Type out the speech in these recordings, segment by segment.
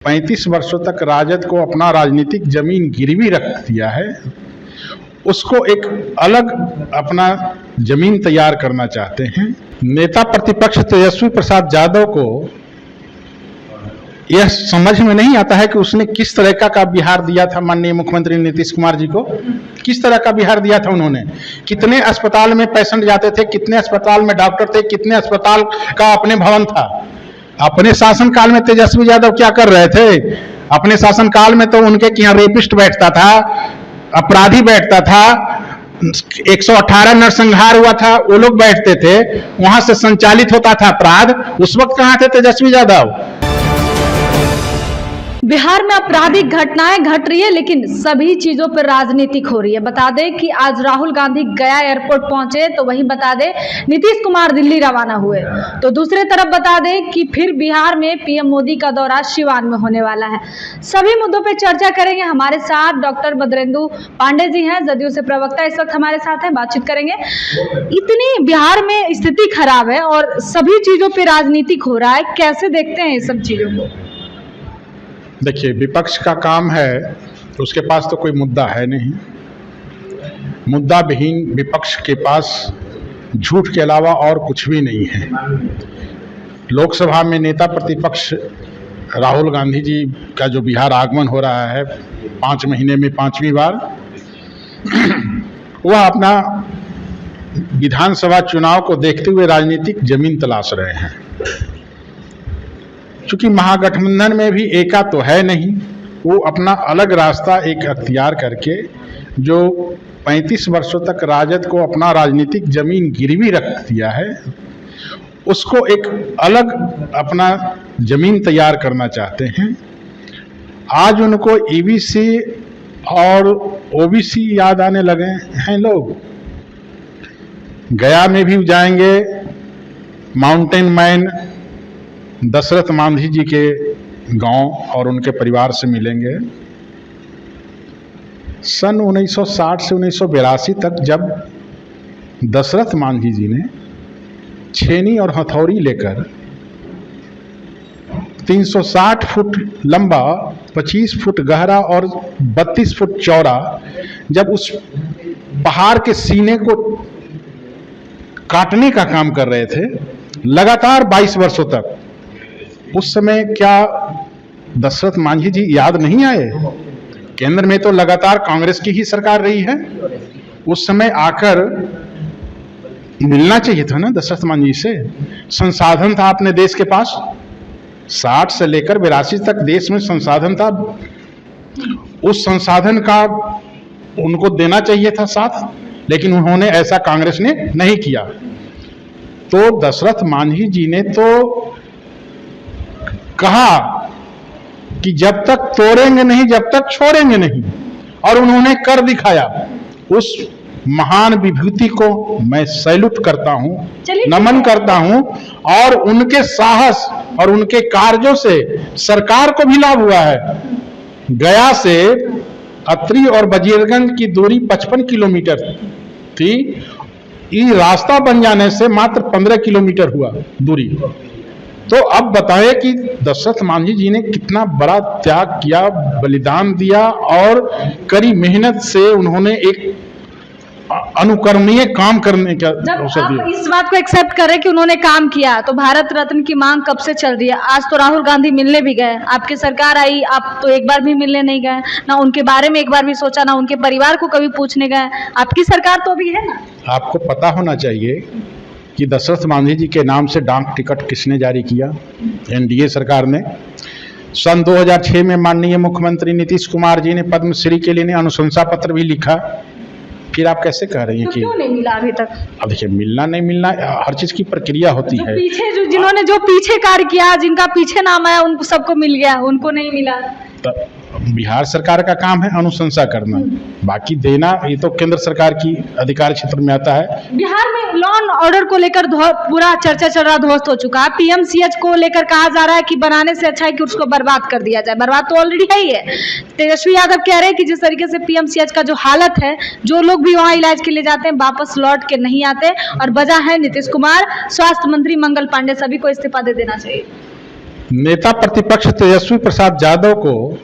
35 वर्षों तक राजद को अपना राजनीतिक जमीन गिरवी रख दिया है, उसको एक अलग अपना जमीन तैयार करना चाहते हैं। नेता प्रतिपक्ष तेजस्वी प्रसाद यादव को यह समझ में नहीं आता है कि उसने किस तरह का बिहार दिया था माननीय मुख्यमंत्री नीतीश कुमार जी को। किस तरह का बिहार दिया था उन्होंने, कितने अस्पताल में पेशेंट जाते थे, कितने अस्पताल में डॉक्टर थे, कितने अस्पताल का अपने भवन था। अपने शासनकाल में तेजस्वी यादव क्या कर रहे थे? अपने शासनकाल में तो उनके यहाँ रेपिस्ट बैठता था, अपराधी बैठता था, 118 नरसंहार हुआ था, वो लोग बैठते थे, वहां से संचालित होता था अपराध। उस वक्त कहां थे तेजस्वी यादव? बिहार में आपराधिक घटनाएं घट रही है, लेकिन सभी चीजों पर राजनीतिक हो रही है। बता दें कि आज राहुल गांधी गया एयरपोर्ट पहुंचे, तो वहीं बता दें नीतीश कुमार दिल्ली रवाना हुए। तो दूसरे तरफ बता दें कि फिर बिहार में पीएम मोदी का दौरा सिवान में होने वाला है। सभी मुद्दों पर चर्चा करेंगे। हमारे साथ डॉक्टर बद्रेंदु पांडे जी हैं, जदयू से प्रवक्ता, इस वक्त हमारे साथ हैं, बातचीत करेंगे। इतनी बिहार में स्थिति खराब है और सभी चीजों पर राजनीतिक हो रहा है, कैसे देखते हैं इस सब चीजों को? देखिए, विपक्ष का काम है, उसके पास तो कोई मुद्दा है नहीं। मुद्दा विहीन विपक्ष के पास झूठ के अलावा और कुछ भी नहीं है। लोकसभा में नेता प्रतिपक्ष राहुल गांधी जी का जो बिहार आगमन हो रहा है 5 महीने में 5वीं बार, वह अपना विधानसभा चुनाव को देखते हुए राजनीतिक जमीन तलाश रहे हैं। चूंकि महागठबंधन में भी एका तो है नहीं, वो अपना अलग रास्ता एक अख्तियार करके जो 35 वर्षों तक राजद को अपना राजनीतिक जमीन गिरवी रख दिया है, उसको एक अलग अपना जमीन तैयार करना चाहते हैं। आज उनको ईबीसी और ओबीसी याद आने लगे हैं लोग। गया में भी जाएंगे, माउंटेन मैन दशरथ मांझी जी के गांव और उनके परिवार से मिलेंगे। सन 1960 से 1982 तक जब दशरथ मांझी जी ने छेनी और हथौड़ी लेकर 360 फुट लंबा, 25 फुट गहरा और 32 फुट चौड़ा जब उस पहाड़ के सीने को काटने का काम कर रहे थे लगातार 22 वर्षों तक, उस समय क्या दशरथ मांझी जी याद नहीं आए? केंद्र में तो लगातार कांग्रेस की ही सरकार रही है। उस समय आकर मिलना चाहिए था ना दशरथ मांझी से। संसाधन था अपने देश के पास, 60 से लेकर 82 तक देश में संसाधन था। उस संसाधन का उनको देना चाहिए था साथ, लेकिन उन्होंने ऐसा कांग्रेस ने नहीं किया। तो दशरथ मांझी जी ने तो कहा कि जब तक तोड़ेंगे नहीं, जब तक छोड़ेंगे नहीं, और उन्होंने कर दिखाया। उस महान विभूति को मैं सैल्यूट करता हूं, नमन करता हूं, और उनके साहस और उनके कार्यों से सरकार को भी लाभ हुआ है। गया से अत्री और वजीरगंज की दूरी 55 किलोमीटर थी, ये रास्ता बन जाने से मात्र 15 किलोमीटर हुआ दूरी। तो अब बताएं कि दशरथ मांझी जी ने कितना बड़ा त्याग किया, बलिदान दिया, और कड़ी मेहनत से उन्होंने एक अनुकरणीय काम करने का अवसर दिया। इस बात को एक्सेप्ट करें कि उन्होंने काम किया, तो भारत रत्न की मांग कब से चल रही है? आज तो राहुल गांधी मिलने भी गए, आपकी सरकार आई, आप तो एक बार भी मिलने नहीं गए, ना उनके बारे में एक बार भी सोचा, ना उनके परिवार को कभी पूछने गए। आपकी सरकार तो भी है ना। आपको पता होना चाहिए कि दशरथ मांझी जी के नाम से डाक टिकट किसने जारी किया? एनडीए सरकार ने। सन 2006 में माननीय मुख्यमंत्री नीतीश कुमार जी ने पद्मश्री के लिए अनुशंसा पत्र भी लिखा। फिर आप कैसे कह रही हैं तो कि क्यों नहीं मिला अभी तक? अब देखिए, मिलना नहीं मिलना हर चीज की प्रक्रिया होती है। पीछे जिन्होंने जो पीछे कार्य किया, जिनका पीछे नाम आया, उनको सबको मिल गया, उनको नहीं मिला। तो बिहार सरकार का काम है अनुशंसा करना, बाकी देना ये तो केंद्र सरकार की अधिकार क्षेत्र में आता है। बिहार में लॉ एंड ऑर्डर को लेकर पूरा चर्चा चल रहा, ध्वस्त हो चुका है। पीएमसीएच को लेकर कहा जा रहा है कि बनाने से अच्छा है कि उसको बर्बाद कर दिया जाए। बर्बाद तो ऑलरेडी है ही है। तेजस्वी यादव कह रहे हैं कि जिस तरीके से पीएमसीएच का जो हालत है, जो लोग भी वहाँ इलाज के लिए जाते हैं वापस लौट के नहीं आते, और वजह है नीतीश कुमार, स्वास्थ्य मंत्री मंगल पांडे, सभी को इस्तीफा दे देना चाहिए। नेता प्रतिपक्ष तेजस्वी प्रसाद यादव को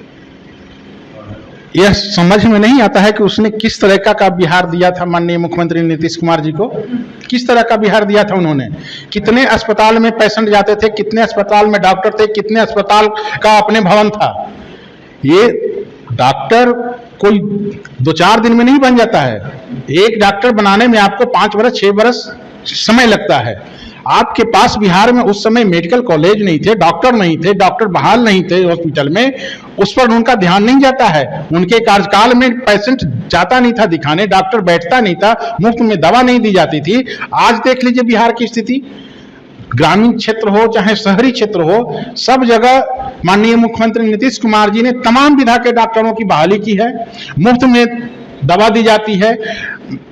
यह समझ में नहीं आता है कि उसने किस तरह का बिहार दिया था माननीय मुख्यमंत्री नीतीश कुमार जी को। किस तरह का बिहार दिया था उन्होंने। कितने अस्पताल में पेशेंट जाते थे, कितने अस्पताल में डॉक्टर थे, कितने अस्पताल का अपने भवन था। ये डॉक्टर कोई 2-4 दिन में नहीं बन जाता है। एक डॉक्टर बनाने में आपको 5 वर्ष 6 वर्ष समय लगता है। आपके पास बिहार में उस समय मेडिकल कॉलेज नहीं थे, डॉक्टर नहीं थे, डॉक्टर बहाल नहीं थे हॉस्पिटल में, उस पर उनका ध्यान नहीं जाता है। उनके कार्यकाल में पेशेंट जाता नहीं था दिखाने, डॉक्टर बैठता नहीं था, मुफ्त में दवा नहीं दी जाती थी। आज देख लीजिए बिहार की स्थिति, ग्रामीण क्षेत्र हो चाहे शहरी क्षेत्र हो, सब जगह माननीय मुख्यमंत्री नीतीश कुमार जी ने तमाम विधा के डॉक्टरों की बहाली की है, मुफ्त में दवा दी जाती है,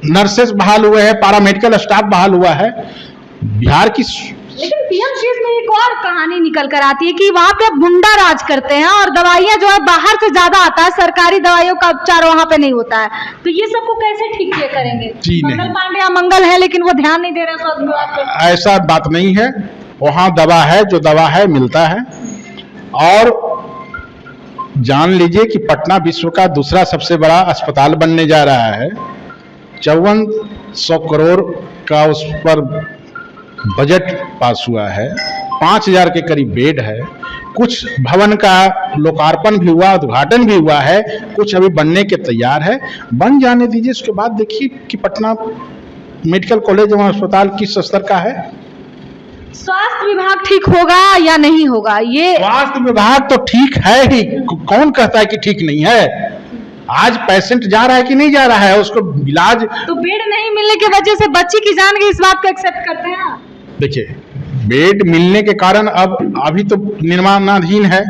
नर्सेस बहाल हुए हैं, पैरामेडिकल स्टाफ बहाल हुआ है। बिहार की लेकिन पीएमसीएच में एक और कहानी निकल कर आती है कि वहाँ पे गुंडा राज करते हैं और दवाइयाँ जो है बाहर से ज्यादा आता है, सरकारी दवाइयों का उपचार वहाँ पे नहीं होता है। तो ये सबको कैसे ठीक किए करेंगे? मंगल पांडे मंगल है लेकिन वो ध्यान नहीं दे रहे स्वास्थ्य विभाग पे। ऐसा बात नहीं है, वहाँ दवा है, जो दवा है मिलता है। और जान लीजिए कि पटना विश्व का दूसरा सबसे बड़ा अस्पताल बनने जा रहा है। 5400 करोड़ का उस पर बजट पास हुआ है, 5000 के करीब बेड है, कुछ भवन का लोकार्पण भी हुआ, उद्घाटन भी हुआ है, कुछ अभी बनने के तैयार है। बन जाने दीजिए, उसके बाद देखिए कि पटना मेडिकल कॉलेज एवं अस्पताल किस स्तर का है। स्वास्थ्य विभाग ठीक होगा या नहीं होगा? ये स्वास्थ्य विभाग तो ठीक है ही, कौन कहता है कि ठीक नहीं है? आज पेशेंट जा रहा है कि नहीं जा रहा है, उसको इलाज। तो बेड नहीं मिलने की वजह से बच्ची की जान गई, इस बात को एक्सेप्ट करते हैं आप? देखिए, बेड मिलने के कारण अब अभी तो निर्माणाधीन है,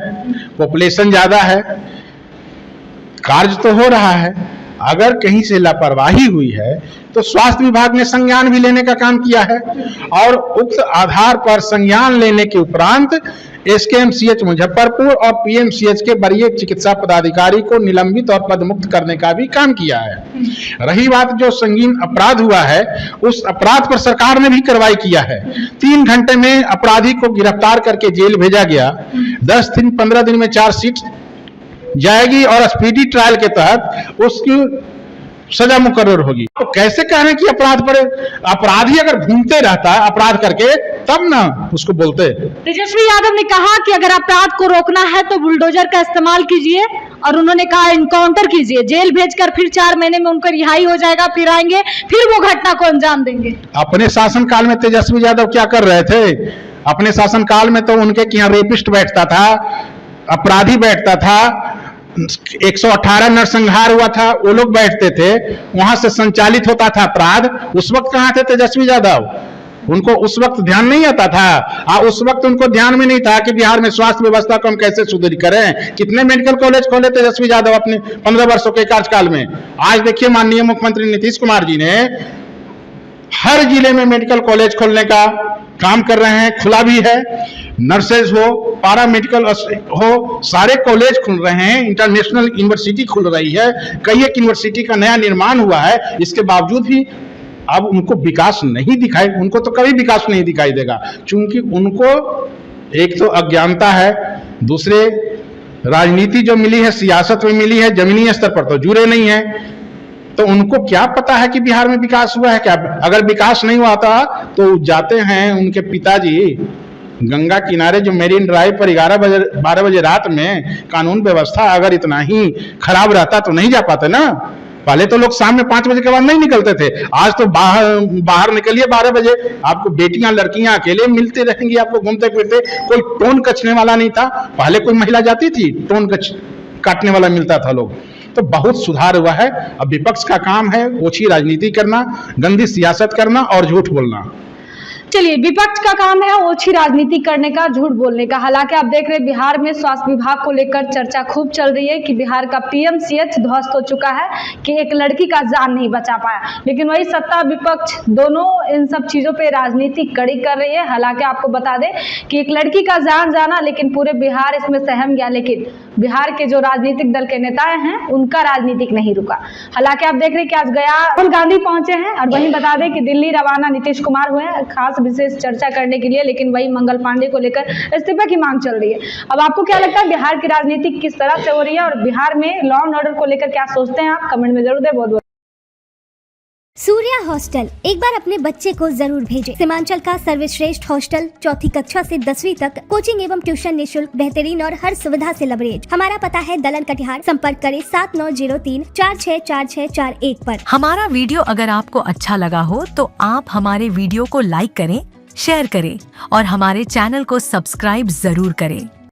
पॉपुलेशन ज्यादा है, कार्य तो हो रहा है। अगर कहीं से लापरवाही हुई है तो स्वास्थ्य विभाग ने संज्ञान भी लेने का काम किया है और उक्त आधार पर संज्ञान लेने के उपरांत एसकेएमसीएच मुजफ्फरपुर और पीएमसीएच के वरीय चिकित्सा पदाधिकारी को निलंबित और पदमुक्त करने का भी काम किया है। रही बात जो संगीन अपराध हुआ है, उस अपराध पर सरकार ने भी कार्रवाई किया है। 3 घंटे में अपराधी को गिरफ्तार करके जेल भेजा गया। 10 दिन 15 दिन में चार्जशीट जाएगी और स्पीडी ट्रायल के तहत उसकी सजा मुकर्रर होगी। तो कैसे कह रहे हैं कि अपराध पर, अपराधी अगर घूमते रहता है अपराध करके तब ना उसको बोलते। तेजस्वी यादव ने कहा कि अगर अपराध को रोकना है तो बुलडोजर का इस्तेमाल कीजिए और उन्होंने कहा इनकाउंटर कीजिए, जेल भेजकर फिर 4 महीने में उनका रिहाई हो जाएगा, फिर आएंगे, फिर वो घटना को अंजाम देंगे। अपने शासनकाल में तेजस्वी यादव क्या कर रहे थे? अपने शासनकाल में तो उनके यहाँ रेपिस्ट बैठता था, अपराधी बैठता था, 118 नरसंहार हुआ था, वो लोग बैठते थे, वहां से संचालित होता था अपराध। उस वक्त कहां थे तेजस्वी यादव? उनको उस वक्त ध्यान नहीं आता था। उस वक्त उनको ध्यान में नहीं था कि बिहार में स्वास्थ्य व्यवस्था को हम कैसे सुदृढ़ करें। कितने मेडिकल कॉलेज खोले तेजस्वी यादव अपने 15 वर्षों के कार्यकाल में। आज देखिए माननीय मुख्यमंत्री नीतीश कुमार जी ने हर जिले में मेडिकल कॉलेज खोलने का काम कर रहे हैं, खुला भी है। नर्सेज हो, पैरामेडिकल हो, सारे कॉलेज खुल रहे हैं, इंटरनेशनल यूनिवर्सिटी खुल रही है, कई एक यूनिवर्सिटी का नया निर्माण हुआ है। इसके बावजूद भी अब उनको विकास नहीं दिखाई, उनको तो कभी विकास नहीं दिखाई देगा, क्योंकि उनको एक तो अज्ञानता है, दूसरे राजनीति जो मिली है, सियासत में मिली है, जमीनी स्तर पर तो जुड़े नहीं है। तो उनको क्या पता है कि बिहार में विकास हुआ है क्या? अगर विकास नहीं हुआ था तो जाते हैं उनके पिताजी गंगा किनारे जो मेरीन ड्राइव पर 12 बजे रात में, कानून व्यवस्था अगर इतना ही खराब रहता तो नहीं जा पाते ना। पहले तो लोग शाम में 5 बजे के बाद नहीं निकलते थे, आज तो बाहर निकलिए 12 बजे, आपको बेटियां लड़कियां अकेले मिलती रहेंगी, आपको घूमते फिरते। कोई टोन कचने वाला नहीं था, पहले कोई महिला जाती थी, टोन काटने वाला मिलता था लोग। तो बहुत सुधार हुआ है। अब विपक्ष का काम है ओछी राजनीति करना, गंदी सियासत करना और झूठ बोलना। चलिए, विपक्ष का काम है ओछी राजनीति करने का, झूठ बोलने का। हालांकि आप देख रहे हैं बिहार में स्वास्थ्य विभाग को लेकर चर्चा खूब चल रही है कि बिहार का पीएमसीएच ध्वस्त हो चुका है कि एक लड़की का जान नहीं बचा पाया। लेकिन वही सत्ता विपक्ष दोनों इन सब चीजों पे राजनीति कड़ी कर रही है। हालांकि आपको बता दें कि एक लड़की का जान जाना, लेकिन पूरे बिहार इसमें सहम गया। लेकिन बिहार के जो राजनीतिक दल के नेता हैं उनका राजनीतिक नहीं रुका। हालांकि आप देख रहे हैं कि आज गया राहुल गांधी पहुंचे हैं और वहीं बता दें कि दिल्ली रवाना नीतीश कुमार हुए हैं। खास विशेष चर्चा करने के लिए, लेकिन वही मंगल पांडे को लेकर इस्तीफे की मांग चल रही है। अब आपको क्या लगता है बिहार की राजनीति किस तरह से हो रही है और बिहार में लॉ एंड ऑर्डर को लेकर क्या सोचते हैं आप? कमेंट में जरूर दें। बहुत बहुत सूर्या हॉस्टल एक बार अपने बच्चे को जरूर भेजें। सीमांचल का सर्वश्रेष्ठ हॉस्टल, 4ठी कक्षा से 10वीं तक, कोचिंग एवं ट्यूशन निःशुल्क, बेहतरीन और हर सुविधा से लबरेज। हमारा पता है दलन कटिहार। संपर्क करें 7903 464641 पर। हमारा वीडियो अगर आपको अच्छा लगा हो तो आप हमारे वीडियो को लाइक करें, शेयर करें और हमारे चैनल को सब्सक्राइब जरूर करें।